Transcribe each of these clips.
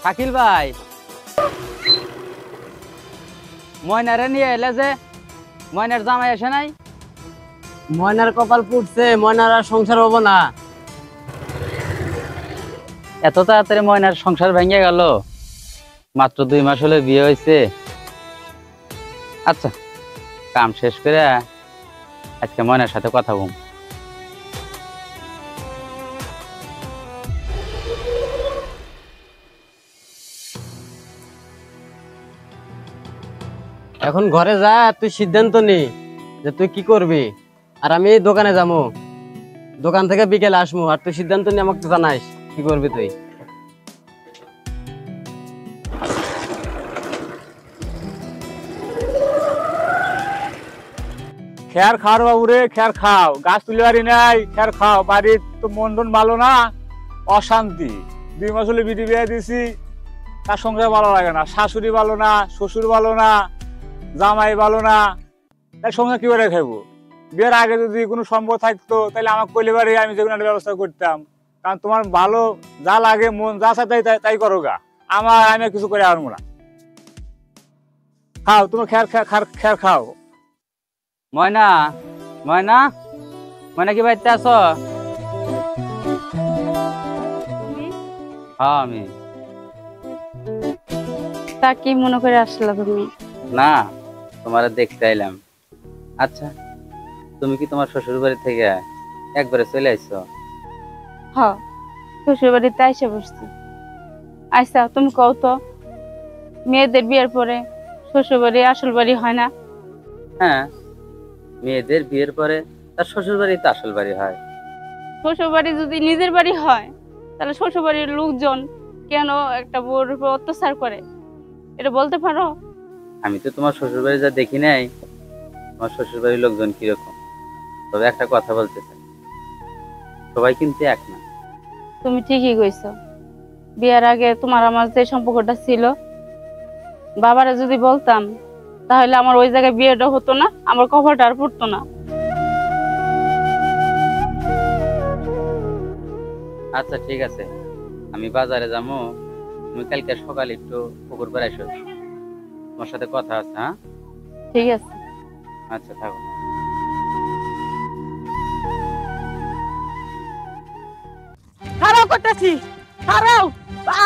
শাকিল ভাই ময়নারে নিয়ে এলে যে ময়নার জামাই আসে নাই? ময়নার কপাল পুড়ছে, ময়নার আর সংসার হবো না। এত তাড়াতাড়ি ময়নার সংসার ভেঙে গেল? মাত্র 2 মাস হলে বিয়ে হয়েছে। আচ্ছা, কাম শেষ করে আজকে ময়নার সাথে কথা বল। এখন ঘরে যা, তুই সিদ্ধান্ত নি যে তুই কি করবি। আর আমি দোকানে যাবো, দোকান থেকে বিকেলে আসবো। আর তুই সিদ্ধান্ত নিয়ে আমাকে জানাইস কি করবি তুই। খেয়ার খাও বাবু রে, খেয়ার খাও। গাছ তুলে বাড়ি নাই, খেয়ার খাও। বাড়ির তো মন ভালো না, অশান্তি। 2 মাস হলে বিধি বিয়ে দিছি, তার সংসার ভালো লাগে না। শাশুড়ি ভালো না, শ্বশুর ভালো না, জামাই ভালো না, তাই সংসার কি করে খাইবো? বিয়ের আগে যদি কোনো সম্ভব থাকতো তাহলে আমাকে কইলে বাড়ি আমি যে কোনো একটা ব্যবস্থা করতাম। কারণ তোমার ভালো যা লাগে, মন যা চাই তাই তাই করো গা। আমি কিছু করে আনবো না। খাও, তোমার খেয়ার খাও। ময়না, ময়না, ময়না কি বাড়িতে আছো? হ্যাঁ আমি। তা কি মনে করে আসলা তুমি? না, তোমার দেখতে আইলাম। আচ্ছা, তুমি কি তোমার শ্বশুর বাড়ি থেকে একবারে চলে আইছো? হ্যাঁ, শ্বশুর বাড়িতে আইসা বসছি। আচ্ছা তুমি কও তো, মেয়েদের বিয়ের পরে শ্বশুর বাড়ি আসল বাড়ি হয় না? হ্যাঁ, মেয়েদের বিয়ের পরে তার শ্বশুর বাড়ি তো আসল বাড়ি হয়। শ্বশুর বাড়ি যদি নিজের বাড়ি হয় তাহলে শ্বশুর বাড়ির লোকজন কেন একটা বউর উপর অত্যাচার করে, এটা বলতে পারো? আমি তো তোমার শ্বশুর বাড়ি যা দেখি নাই, তোমার শ্বশুর বাড়ির লোকজন কিরকম। তবে একটা কথা বলতে চাই, সবাই কিন্তু এক না। তুমি ঠিকই কইছো। বিয়ের আগে তোমার আমার যে সম্পর্কটা ছিল, বাবারা যদি বলতাম তাহলে আমার ওই জায়গায় বিয়েটা হতো না, আমার কপালটা আর পড়তো না। আচ্ছা ঠিক আছে, আমি বাজারে যাবো, তুমি কালকে সকালে একটু পুকুর পাড়ে এসো, তোমার সাথে কথা আছে। হ্যাঁ ঠিক আছে। আচ্ছা থাকো। খারাপ করতেছি, খারাপ।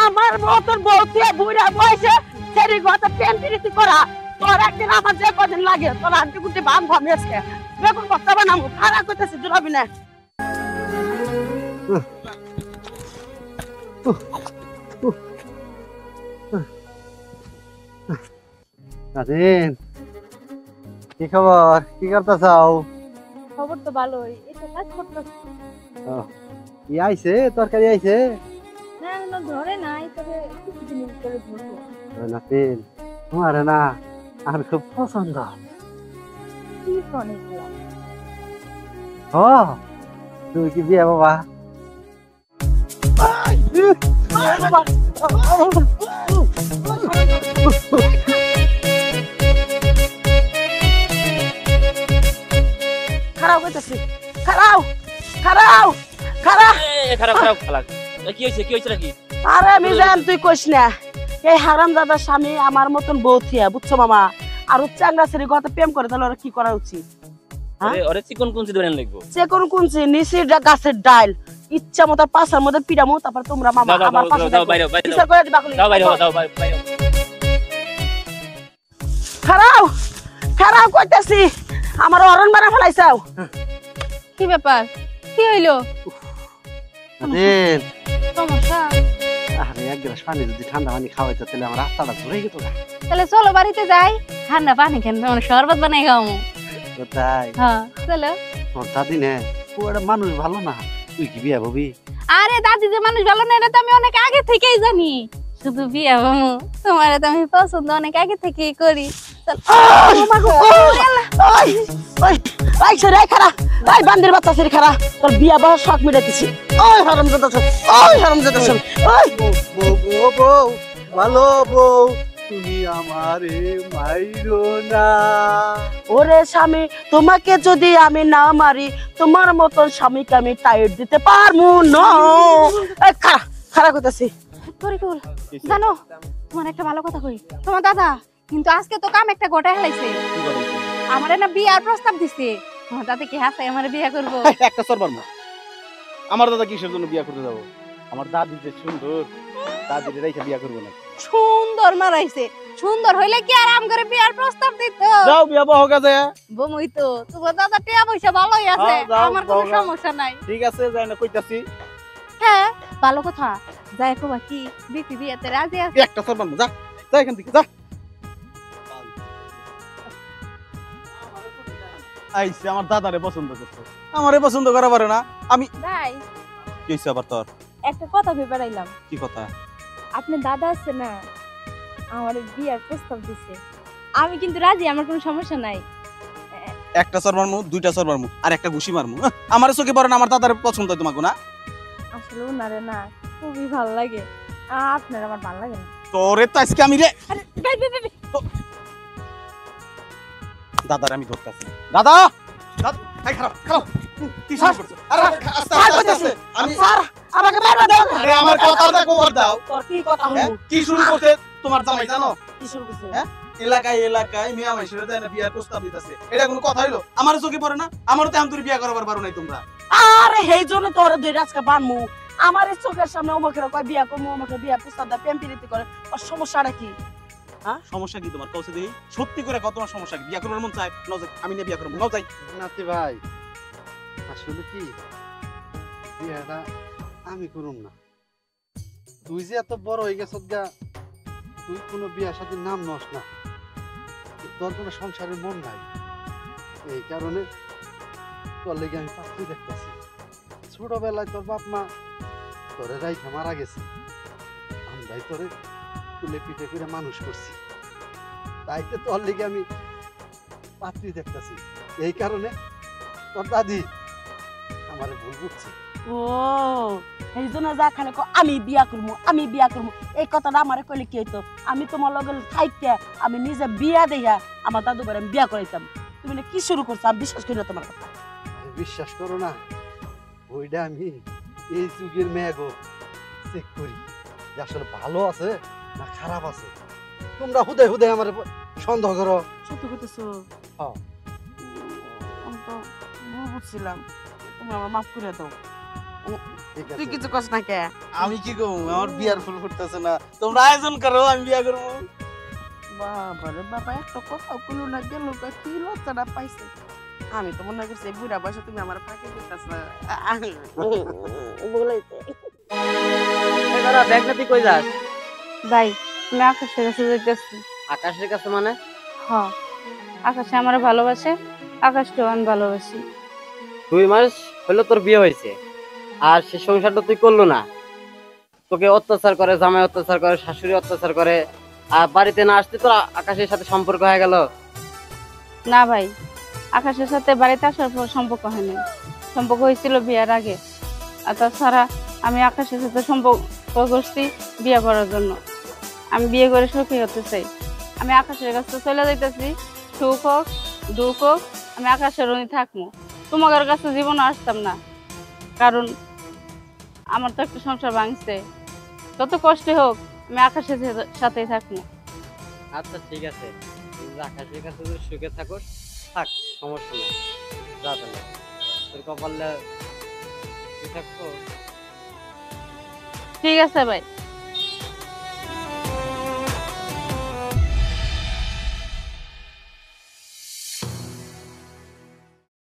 আমার মতন বউতিয়া বুড়া বয়সে সেরি কথা প্রেম প্রীতি করা, তোর একদিন আমার যে কদিন লাগে তোর আন্টি গুটি বাম ভামিয়েছে। বেগুন বস্তা বানাবো, খারাপ করতেছি জুলাবি না। নাজিন, কি খবর? কি করতে চাও? খবর তো ভালোই, এটা কাজ করতেছি। কি আইছে? তরকারি আইছে? না এখনো ধরে নাই, তবে কিছুদিন পরে ধরবো। নাজিন, তোমার না আমার খুব পছন্দ। কি শোনে ও তুই কি বিয়ে বাবা? খারাপ করতেছি, খারাপ খারাপ খারাপ। কি হয়েছে নাকি? আরে মিজান তুই কইস না, এই হারামজাদার স্বামী আমার মতন বউ থিয়া, বুঝছো মামা? আর চাঙ্গা সেরি কথা প্রেম করে, তাহলে ওরা কি করা উচিত? ওরে চিকন কুঞ্চি ধরে লাগবো। চিকন কুঞ্চি নিচে গাছের ডাল, ইচ্ছা মতো পাশার মধ্যে পিড়ামো, তারপর তোমরা মামা আমার পাশে বিচার করে দিবা। খারাপ খারাপ করতেছি, আমার অরণ মারা ফেলাইছাও। কি ব্যাপার? কি হইলো? নাজিন, সমস্যা? আরে এক গ্লাস পানি যদি ঠান্ডা পানি খাওয়াইতো তাহলে আমার রাস্তাটা ঘুরে যেত না। তাহলে চলো বাড়িতে যাই, ঠান্ডা পানি খেন, শরবত বানাই খাওয়াবো। কোথায়? হ্যাঁ চলো। তোর দাদি নে, ও একটা মানুষ ভালো না। তুই কি বিয়ে হবি? আরে দাদি যে মানুষ ভালো না এটা তো আমি অনেক আগে থেকেই জানি। শুধু বিয়ে হবো, তোমার তো আমি পছন্দ অনেক আগে থেকেই করি। বান্দির বাচ্চা সেরি খারা, তোর বিয়া বহ শখ মিটাইতেছি। ওই হারামজাদা শোন, ওই হারামজাদা শোন। বউ ভালো বউ, তুমি আমারে মাইরো না। ওরে স্বামী, তোমাকে যদি আমি না মারি, তোমার মতন স্বামীকে আমি টাইট দিতে পারবো না। খারা খারা করতেছি। তোর কি জানো তোমার একটা ভালো কথা কই, তোমার দাদা কিন্তু আজকে তো কাম একটা গোটায় হেলাইছে। কি করেছে? আমারে না বিয়ার প্রস্তাব দিছে। তোমার দাদা কি হাসে আমারে বিয়া করবো? একটা সরবার মা, আমার দাদা কিসের জন্য বিয়া করতে যাবো? আমার দাদি যে সুন্দর, দাদির রেখে বিয়া করবো না। সুন্দর মারাইছে, সুন্দর হইলে কি আরাম করে বিয়ার প্রস্তাব দিত? যাও বিয়া বহ কাজে। বমই তো তোমার দাদা টিয়া পয়সা ভালোই আছে, হ্যাঁ, যাও, আমার কোনো যাও, যাও। সমস্যা নাই। ঠিক আছে, যাই না কইতাছি। হ্যাঁ ভালো কথা, যাই কবা কি বিপি বিয়াতে রাজি আছে? একটা সরবার মা, যা যা এখান থেকে যা। আইছে আমার দাদারে পছন্দ করছে, আমারে পছন্দ করা পারে না। আমি ভাই কি হইছে আবার তোর? একটা কথা ভেবে রাইলাম, কি কথা? আপনি দাদা আছে না আমার বিয়ার প্রস্তাব দিছে, আমি কিন্তু রাজি, আমার কোনো সমস্যা নাই। একটা সর মারমু, দুইটা সর মারমু, আর একটা ঘুষি মারমু। আমার চোখে পড়ে না আমার দাদারে পছন্দ হয় তোমাকে না? আসলে ওনারে না খুবই ভালো লাগে, আপনার আমার ভালো লাগে না। তোরে তো আজকে আমি রে আরে ভাই ভাই ভাই, দাদারে আমি ধরতেছি। দাদা দাদা, এই খারাপ খারাপ কি শুরু করছো? আরে আস্তে আস্তে আস্তে। আমি স্যার আমাকে মারবা দাও। আরে আমার কথাটা কভার দাও। তোর কি কথা হ্যাঁ? হলো? কি শুরু করতে তোমার জামাই জানো? কি শুরু করছিস? হ্যাঁ? এলাকায় এলাকায় মিয়া মাইশের দেয় না বিয়ার প্রস্তাব দিতেছে। এটা কোনো কথা হইলো? আমার চোখে পড়ে না? আমারও তো আন্তরিক বিয়া করাবার পারো নাই তোমরা। আরে এই জন্য তোর দুই আজকে বানমু। আমার এই চোখের সামনে অমুকের কয় বিয়া করবো, অমুকের বিয়া প্রস্তাব দেয়, প্রেম প্রীতি করে। ওর সমস্যাটা কি? সমস্যা কি তোমার? কওছে দেই সত্যি করে কত তোমার সমস্যা কি? বিয়া করার মন চায়? নাও যাই, আমি নিয়ে বিয়া করব। নাও যাই। নাতি ভাই, আসলে কি বিয়াটা আমি করুম না। তুই যে এত বড় হয়ে গেছ গা, তুই কোনো বিয়ার সাথে নাম নস না, তোর কোনো সংসারের মন নাই। এই কারণে তোর লেগে আমি পাত্রী দেখতেছি। ছোটবেলায় তোর বাপ মা তোরে রাইখা মারা গেছে, আমরাই তোরে তুলে পিঠে করে মানুষ করছি, তাইতে তোর লেগে আমি পাত্রী দেখতেছি। এই কারণে তোর দাদি আমারে ভুল বুঝছে। ও এই জন্য যা খালে আমি বিয়া করবো, আমি বিয়া করবো, এই কথাটা আমারে কইলে কি হইতো? আমি তোমার লগে থাইকে আমি নিজে বিয়া দেয়া আমার দাদু করে আমি বিয়া করাইতাম। তুমি না কি শুরু করছো? আমি বিশ্বাস করি না তোমার কথা। আরে বিশ্বাস করো না, ওইটা আমি এই যুগের মেয়েগো চেক করি যে আসলে ভালো আছে না খারাপ আছে। তোমরা হুদে হুদে আমার সন্দেহ করো। সত্যি কইতেছো? হ্যাঁ। আমি তো ভুল বুঝছিলাম, তুমি আমার মাফ করে দাও। ঠিক তুই আছে, কিছু কস না কে? আমি কি করব? আমার বিয়ার ফুল ফুটতেছে না। তোমরা আয়োজন করো, আমি বিয়া করব। বাবারে বাবা, একটা কথা কইলো না গেল, কি লজ্জাটা পাইছে। আমি তো মনে করছি বুড়া বয়সে তুমি আমার ফাঁকি দিতেছ না। বলাইতে এবারে দেখ না তুই কই যাস? ভাই আমি আকাশের কাছে যাইতেছি। আকাশের কাছে মানে? হ, আকাশে আমার ভালোবাসে, আকাশকেও আমি ভালোবাসি। 2 মাস হলো তোর বিয়ে হয়েছে, আর সে সংসারটা তুই করলো না। তোকে অত্যাচার করে, জামাই অত্যাচার করে, শাশুড়ি অত্যাচার করে, আর বাড়িতে না আসতে তোর আকাশের সাথে সম্পর্ক হয়ে গেল। না ভাই, আকাশের সাথে বাড়িতে আসার পর সম্পর্ক হয়নি, সম্পর্ক হয়েছিল বিয়ের আগে। আর তাছাড়া আমি আকাশের সাথে সম্পর্ক করছি বিয়ে করার জন্য। আমি বিয়ে করে সুখী হতে চাই। আমি আকাশের কাছে চলে যাইতেছি, সুখ হোক দুঃখ হোক আমি আকাশের রনি থাকবো, তোমাদের কাছে জীবনে আসতাম না। কারণ আমার তো একটা সংসার ভাঙছে, যত কষ্ট হোক আমি আকাশের সাথেই থাকবো। আচ্ছা ঠিক আছে, তুই যদি আকাশের কাছে যদি সুখে থাকোস থাক, সমস্যা নেই। যা তাহলে, তোর কপালে কি থাকতো। ঠিক আছে ভাই।